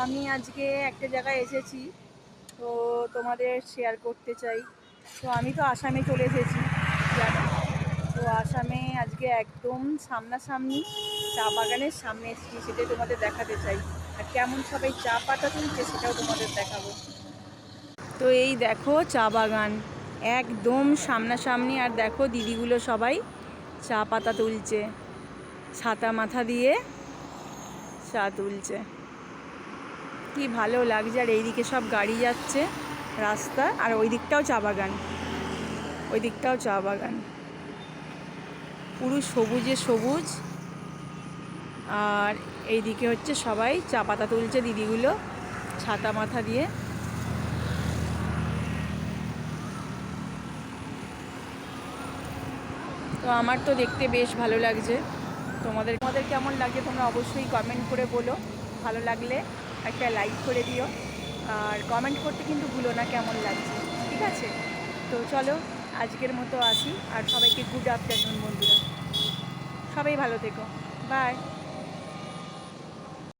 আমি আজকে একটা জায়গায় এসেছি, তো তোমাদের শেয়ার করতে চাই। তো আমি তো আসামে চলে এসেছি, জানো। তো আসামে আজকে একদম সামনাসামনি চা বাগানের সামনে এসেছি, সেটাই তোমাদের দেখাতে চাই। আর কেমন সবাই চা পাতা তুলছে সেটাও তোমাদের দেখাবো। তো এই দেখো চা বাগান একদম সামনাসামনি, আর দেখো দিদিগুলো সবাই চা পাতা তুলছে, ছাতা মাথা দিয়ে চা তুলছে। কি ভালো লাগছে। আর এইদিকে সব গাড়ি যাচ্ছে রাস্তা, আর ওই দিকটাও চা বাগান, ওই দিকটাও চা বাগান, পুরো সবুজে সবুজ। আর এইদিকে হচ্ছে সবাই চা পাতা তুলছে দিদিগুলো ছাতা মাথা দিয়ে। তো আমার তো দেখতে বেশ ভালো লাগছে। তোমাদের তোমাদের কেমন লাগছে তোমরা অবশ্যই কমেন্ট করে বলো। ভালো লাগলে একটা লাইক করে দিও, আর কমেন্ট করতে কিন্তু ভুলো না কেমন লাগছে, ঠিক আছে? তো চলো আজকের মতো আসি, আর সবাইকে গুড আফটারনুন বন্ধুরা, সবাই ভালো থেকো, বাই।